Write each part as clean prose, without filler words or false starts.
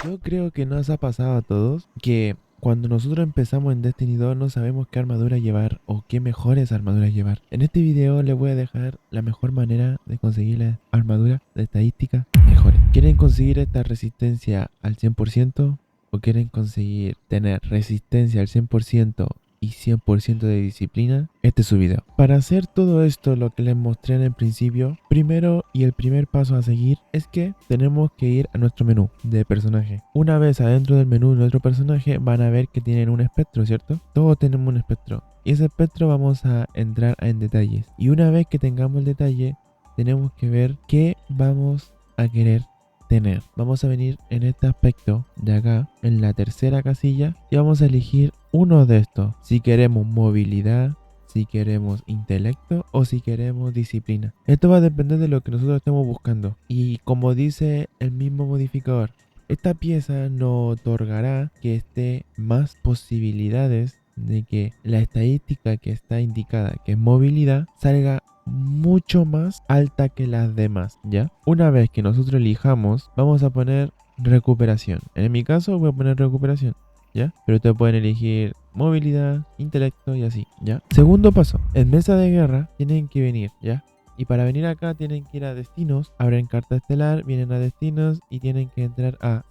Yo creo que nos ha pasado a todos que cuando nosotros empezamos en Destiny 2 no sabemos qué armadura llevar o qué mejores armaduras llevar. En este video les voy a dejar la mejor manera de conseguir la armadura de estadística mejores. ¿Quieren conseguir esta resistencia al 100% o quieren conseguir tener resistencia al 100% y 100% de disciplina? Este es su video. Para hacer todo esto, lo que les mostré en el principio, primero y el primer paso a seguir es que tenemos que ir a nuestro menú de personaje. Una vez adentro del menú de nuestro personaje van a ver que tienen un espectro, ¿cierto? Todos tenemos un espectro. Y ese espectro vamos a entrar en detalles. Y una vez que tengamos el detalle, tenemos que ver qué vamos a querer tener. Vamos a venir en este aspecto de acá, en la tercera casilla, y vamos a elegir uno de estos. Si queremos movilidad, si queremos intelecto o si queremos disciplina. Esto va a depender de lo que nosotros estemos buscando. Y como dice el mismo modificador, esta pieza nos otorgará que esté más posibilidades de que la estadística que está indicada, que es movilidad, salga mucho más alta que las demás, ¿ya? Una vez que nosotros elijamos, vamos a poner recuperación. En mi caso voy a poner recuperación, ¿ya? Pero ustedes pueden elegir movilidad, intelecto y así, ¿ya? Segundo paso, en mesa de guerra tienen que venir, ¿ya? Y para venir acá tienen que ir a destinos, abren carta estelar, vienen a destinos y tienen que entrar a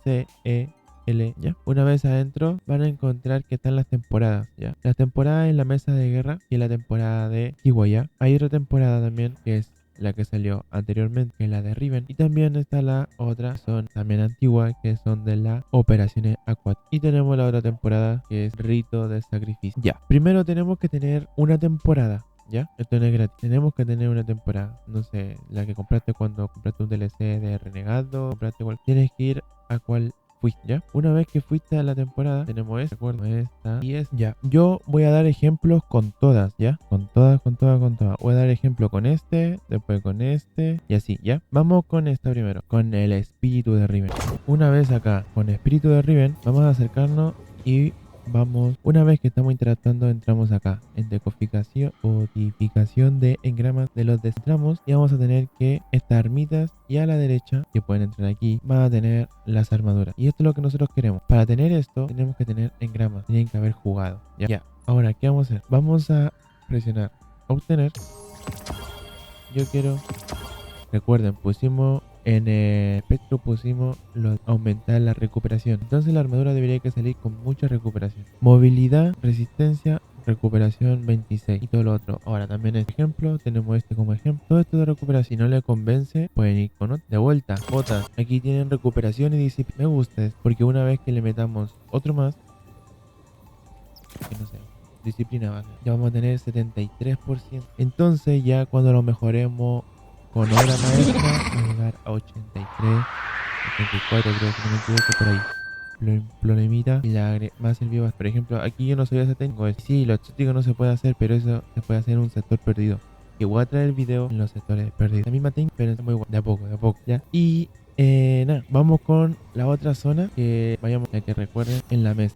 ¿ya? Una vez adentro van a encontrar que están las temporadas, ¿ya? Las temporadas en la mesa de guerra y en la temporada de Hiwaya. Hay otra temporada también que es la que salió anteriormente, que es la de Riven. Y también está la otra, son también antiguas, que son de las operaciones Aquat. Y tenemos la otra temporada, que es Rito de Sacrificio. Ya, primero tenemos que tener una temporada. ¿Ya? Esto no es gratis. Tenemos que tener una temporada. No sé, la que compraste cuando compraste un DLC de Renegado. Compraste cual. Tienes que ir a cual fuiste, ¿ya? Una vez que fuiste a la temporada, tenemos esta, recuerdo, esta y es ya. Yo voy a dar ejemplos con todas, ¿ya? Con todas, con todas, con todas. Voy a dar ejemplo con este, después con este y así, ¿ya? Vamos con esta primero, con el espíritu de Riven. Una vez acá, con espíritu de Riven, vamos a acercarnos y vamos, una vez que estamos interactuando, entramos acá en codificación de engramas de los destramos y vamos a tener que estas armitas y a la derecha, que pueden entrar aquí, van a tener las armaduras. Y esto es lo que nosotros queremos. Para tener esto, tenemos que tener engramas, tienen que haber jugado. Ya. Ahora, ¿qué vamos a hacer? Vamos a presionar obtener. Yo quiero, recuerden, pusimos en el espectro aumentar la recuperación. Entonces la armadura debería que salir con mucha recuperación. Movilidad, resistencia, recuperación 26 y todo lo otro. Ahora también este ejemplo, tenemos este como ejemplo. Todo esto de recuperación, si no le convence, pueden ir con otro. De vuelta, botas. Aquí tienen recuperación y disciplina. Me gusta porque una vez que le metamos otro más, que no sé, disciplina base, ya vamos a tener 73%. Entonces ya cuando lo mejoremos con obra maestra va a llegar a 83, 84 creo, si no me equivoco, por ahí. Problemita y la más sirvió. Por ejemplo, aquí yo no soy ese técnico. Sí, lo estético no se puede hacer, pero eso se puede hacer en un sector perdido. Que voy a traer el video en los sectores perdidos. La misma técnica, pero es muy bueno. De a poco, ¿ya? Y nada, vamos con la otra zona que vayamos a que recuerden en la mesa.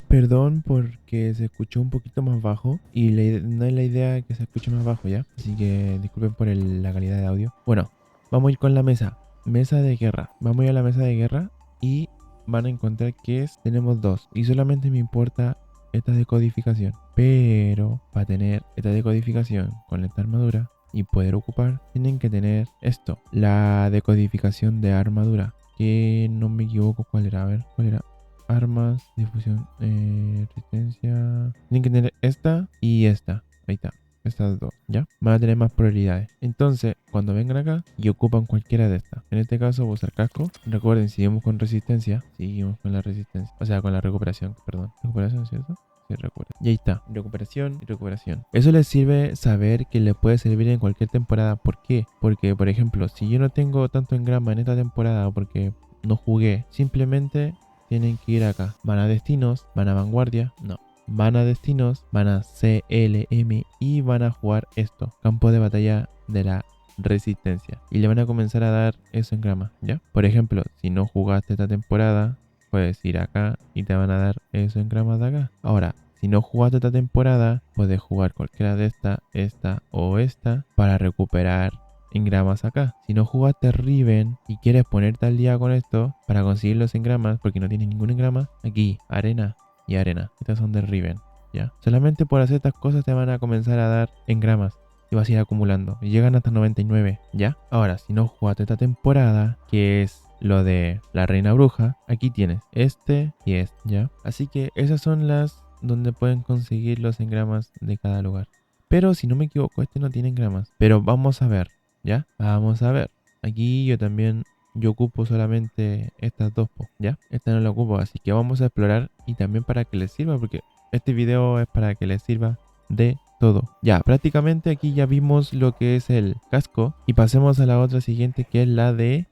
Perdón porque se escuchó un poquito más bajo y no es la idea que se escuche más bajo, ¿ya? Así que disculpen por la calidad de audio. Bueno, vamos a ir con la mesa. Mesa de guerra. Vamos a ir a la mesa de guerra y van a encontrar que tenemos dos. Y solamente me importa esta decodificación. Pero para tener esta decodificación con esta armadura y poder ocupar, tienen que tener esto. La decodificación de armadura. Que no me equivoco cuál era. A ver, ¿cuál era? Armas, difusión, resistencia. Tienen que tener esta y esta. Ahí está. Estas dos, ¿ya? Van a tener más probabilidades. Entonces, cuando vengan acá y ocupan cualquiera de estas. En este caso voy a usar casco. Recuerden, seguimos con resistencia. Seguimos con la resistencia. O sea, con la recuperación, perdón. Recuperación, ¿cierto? Sí, recuerden. Y ahí está. Recuperación y recuperación. Eso les sirve saber que les puede servir en cualquier temporada. ¿Por qué? Porque, por ejemplo, si yo no tengo tanto engrama en esta temporada porque no jugué, simplemente tienen que ir acá. Van a destinos, van a vanguardia. No. Van a destinos, van a CLM y van a jugar esto. Campo de batalla de la resistencia. Y le van a comenzar a dar eso en grama, ¿ya? Por ejemplo, si no jugaste esta temporada, puedes ir acá y te van a dar eso en gramas de acá. Ahora, si no jugaste esta temporada, puedes jugar cualquiera de esta o esta para recuperar engramas acá. Si no jugaste Riven y quieres ponerte al día con esto para conseguir los engramas, porque no tienes ningún engrama, aquí, arena y arena. Estas son de Riven, ¿ya? Solamente por hacer estas cosas te van a comenzar a dar engramas. Y vas a ir acumulando. Y llegan hasta 99, ¿ya? Ahora, si no jugaste esta temporada, que es lo de la reina bruja, aquí tienes este y este, ¿ya? Así que esas son las donde pueden conseguir los engramas de cada lugar. Pero si no me equivoco, este no tiene engramas. Pero vamos a ver, ¿ya? Vamos a ver. Aquí yo ocupo solamente estas dos, ¿ya? Esta no la ocupo, así que vamos a explorar y también para que les sirva, porque este video es para que les sirva de todo. Ya, prácticamente aquí ya vimos lo que es el casco y pasemos a la otra siguiente, que es la de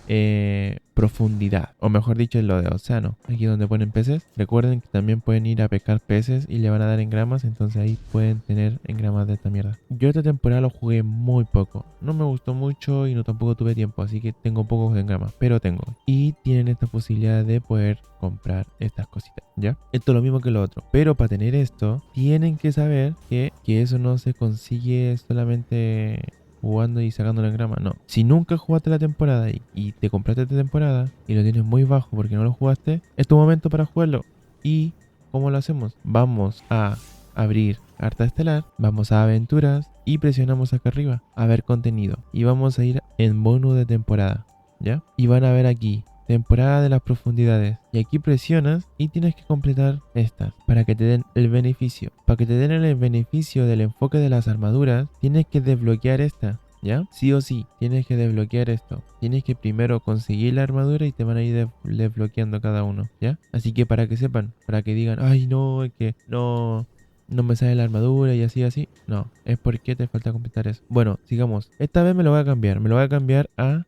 profundidad, o mejor dicho, es lo de océano. Aquí donde ponen peces, recuerden que también pueden ir a pescar peces y le van a dar engramas, entonces ahí pueden tener engramas de esta mierda. Yo esta temporada lo jugué muy poco, no me gustó mucho y no tampoco tuve tiempo, así que tengo pocos engramas, pero tengo. Y tienen esta posibilidad de poder comprar estas cositas, ¿ya? Esto es lo mismo que lo otro, pero para tener esto tienen que saber que eso no se consigue solamente jugando y sacando la engrama, no. Si nunca jugaste la temporada y te compraste esta temporada y lo tienes muy bajo porque no lo jugaste, es tu momento para jugarlo. ¿Y cómo lo hacemos? Vamos a abrir Carta Estelar, vamos a Aventuras y presionamos acá arriba a ver contenido y vamos a ir en bonus de temporada, ¿ya? Y van a ver aquí temporada de las profundidades. Y aquí presionas y tienes que completar estas para que te den el beneficio. Para que te den el beneficio del enfoque de las armaduras, tienes que desbloquear esta, ¿ya? Sí o sí, tienes que desbloquear esto. Tienes que primero conseguir la armadura y te van a ir desbloqueando cada uno, ¿ya? Así que para que sepan, para que digan, ay no, es que no me sale la armadura y así. No, es porque te falta completar eso. Bueno, sigamos. Esta vez me lo voy a cambiar. Me lo voy a cambiar a...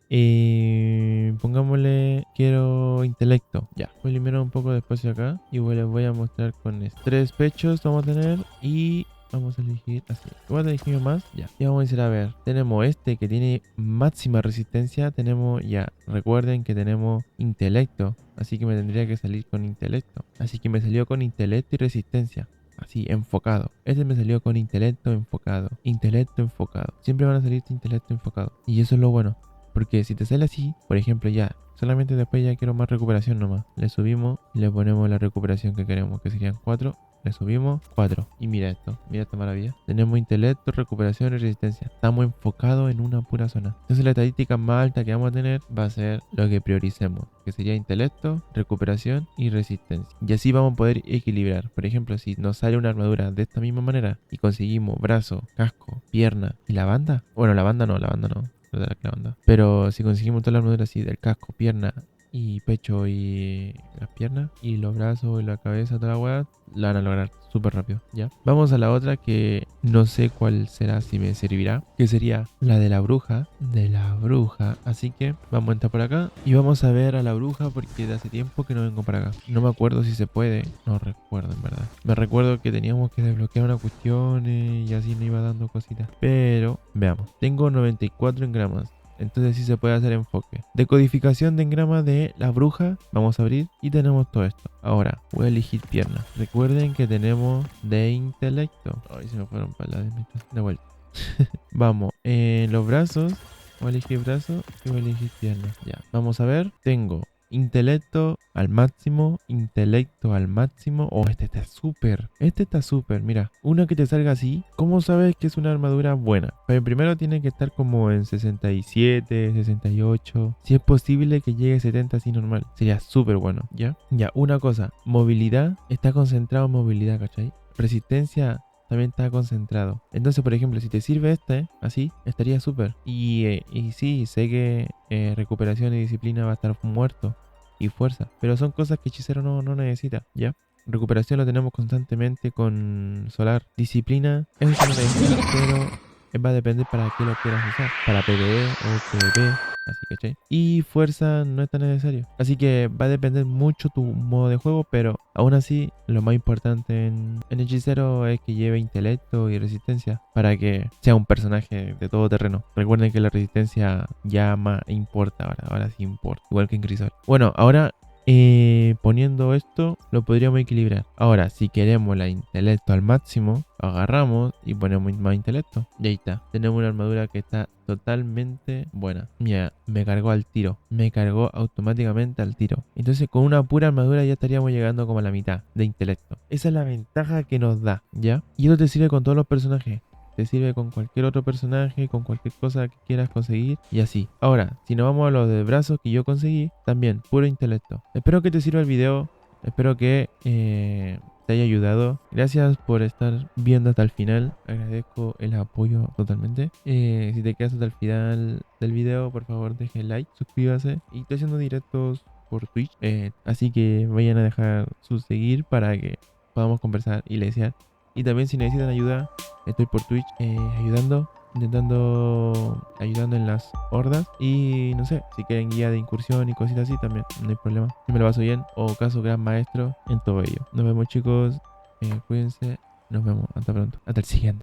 pongámosle... Quiero intelecto. Ya. Voy a eliminar un poco de espacio acá. Y les voy a mostrar con esto. 3 pechos vamos a tener. Y... vamos a elegir así. Voy a elegir más. Ya. Y vamos a decir, a ver. Tenemos este que tiene máxima resistencia. Tenemos ya. Recuerden que tenemos intelecto. Así que me tendría que salir con intelecto. Así que me salió con intelecto y resistencia. Así, enfocado. Este me salió con intelecto enfocado. Intelecto enfocado. Siempre van a salirte intelecto enfocado. Y eso es lo bueno. Porque si te sale así, por ejemplo, ya. Solamente después ya quiero más recuperación nomás. Le subimos y le ponemos la recuperación que queremos. Que serían 4. Le subimos 4. Y mira esto. Mira esta maravilla. Tenemos intelecto, recuperación y resistencia. Estamos enfocados en una pura zona. Entonces la estadística más alta que vamos a tener va a ser lo que prioricemos. Que sería intelecto, recuperación y resistencia. Y así vamos a poder equilibrar. Por ejemplo, si nos sale una armadura de esta misma manera y conseguimos brazo, casco, pierna y la banda. Bueno, la banda no. Pero si conseguimos toda la armadura así del casco, pierna y pecho y las piernas y los brazos y la cabeza, toda la weá, la van a lograr súper rápido, ¿ya? Vamos a la otra que no sé cuál será, si me servirá, que sería la de la bruja, así que vamos a entrar por acá y vamos a ver a la bruja porque de hace tiempo que no vengo para acá. No me acuerdo si se puede, no recuerdo en verdad. Me recuerdo que teníamos que desbloquear una cuestión y así me iba dando cositas, pero veamos, tengo 94 engramas. Entonces sí se puede hacer enfoque. Decodificación de engrama de la bruja. Vamos a abrir y tenemos todo esto. Ahora voy a elegir pierna. Recuerden que tenemos de intelecto. Ay, se me fueron para la de vuelta. Vamos, en los brazos. Voy a elegir brazo y voy a elegir pierna. Ya, vamos a ver. Tengo intelecto al máximo, Oh, este está súper, mira, una que te salga así, ¿cómo sabes que es una armadura buena? Pero primero tiene que estar como en 67, 68, si es posible que llegue a 70 así normal, sería súper bueno, ¿ya? Ya, una cosa, movilidad, está concentrado en movilidad, ¿cachai? Resistencia también está concentrado. Entonces, por ejemplo, si te sirve así, estaría súper. Y sí, sé que recuperación y disciplina va a estar muerto. Y fuerza. Pero son cosas que hechicero no necesita, ¿ya? Recuperación lo tenemos constantemente con solar. Disciplina, eso sí lo necesita, pero va a depender para qué lo quieras usar. Para PvE o PvP. Así que, y fuerza no es tan necesario. Así que va a depender mucho tu modo de juego, pero aún así lo más importante en hechicero es que lleve intelecto y resistencia para que sea un personaje de todo terreno. Recuerden que la resistencia ya más importa ahora sí importa, igual que en Crisol. Bueno, ahora poniendo esto lo podríamos equilibrar. Ahora, si queremos la intelecto al máximo, agarramos y ponemos más intelecto. Y ahí está. Tenemos una armadura que está totalmente buena. Mira, me cargó al tiro. Me cargó automáticamente al tiro. Entonces con una pura armadura ya estaríamos llegando como a la mitad de intelecto. Esa es la ventaja que nos da, ¿ya? Y esto te sirve con todos los personajes. Te sirve con cualquier otro personaje, con cualquier cosa que quieras conseguir y así. Ahora, si nos vamos a los de brazos que yo conseguí, también, puro intelecto. Espero que te sirva el video. Espero que te haya ayudado. Gracias por estar viendo hasta el final. Agradezco el apoyo totalmente. Si te quedas hasta el final del video, por favor deje like, suscríbase. Y estoy haciendo directos por Twitch. Así que vayan a dejar su seguir para que podamos conversar y lesear. Y también si necesitan ayuda, estoy por Twitch ayudando en las hordas. Y no sé, si quieren guía de incursión y cositas así, también no hay problema. Yo me lo paso bien, o caso gran maestro en todo ello. Nos vemos chicos, cuídense, nos vemos, hasta pronto, hasta el siguiente.